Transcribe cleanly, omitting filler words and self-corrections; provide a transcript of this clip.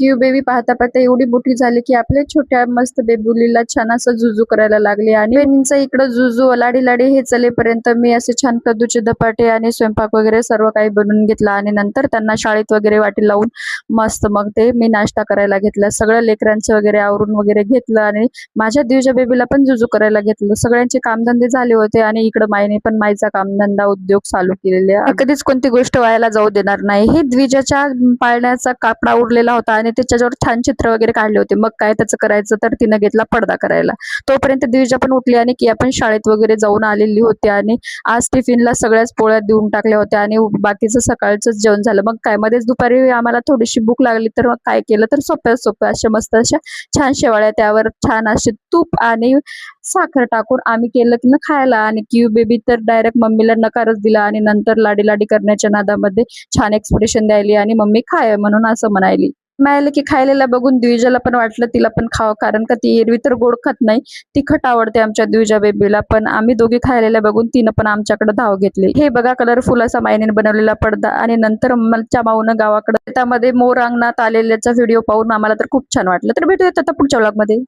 Q baby पाहता पाहता एवढी मोठी झाली की आपल्या छोट्या मस्त बेबुलीला छान असं जुजू करायला लागली। आणि बहिणींचा इकडं जुजू लाडी लाडी हे चलेपर्यंत मी असे छान कद्दूचे धपाटे आणि स्वयंपाक वगैरे सर्व काही बनवून घेतला आणि नंतर त्यांना शाळेत वगैरे वाटी लावून मस्त मग ते मी नाश्ता करायला घेतला। सगळं लेकरांचं वगैरे आवरून वगैरे घेतलं आणि माझ्या दिवजा बेबीला पण जुजू करायला घेतलं। सगळ्यांचे कामधंदे झाले होते आणि इकडं माईने पण माईचा कामधंदा उद्योग चालू केलेले आहे। कधीच कोणती गोष्ट व्हायला जाऊ देणार नाही। हे द्विजाच्या पाळण्याचा कापडा उरलेला होता आणि त्याच्यावर छान चित्र वगैरे काढले होते। मग काय त्याचं करायचं तर तिनं घेतला पडदा करायला। तोपर्यंत द्विजा पण उठली आणि की आपण शाळेत वगैरे जाऊन आलेली होती आणि आज टिफिनला सगळ्याच पोळ्या देऊन टाकल्या होत्या आणि बाकीचं सकाळचं जेवण झालं। मग काय मध्येच दुपारी आम्हाला थोडीशी भूक लागली तर मग काय केलं तर सोप्या अशा मस्त अशा छान शेवाळ्या, त्यावर छान असे तूप आणि साखर टाकून आम्ही केलं की खायला। आणि क्यू बेबी तर डायरेक्ट मम्मीला नकारच दिला आणि नंतर लाडी लाडी करण्याच्या नादामध्ये छान एक्सप्रेशन द्यायली आणि मम्मी खाय म्हणून असं म्हणायली। म्हणाले की खायलेला बघून द्विजाला पण वाटलं तिला पण खावं, कारण का ती एरवी तर गोड खात नाही, तिखट आवडते आमच्या द्विजा बेबीला। पण आम्ही दोघी खायलेला बघून तिनं पण आमच्याकडे धाव घेतली। हे बघा कलरफुल असा मायनेने बनवलेला पडदा। आणि नंतर मलच्या माऊनं गावाकडे त्यामध्ये मोर अंगणात आलेल्याचा व्हिडिओ पाहून आम्हाला तर खूप छान वाटलं। तर भेटूयात आता पुढच्या व्लॉगमध्ये।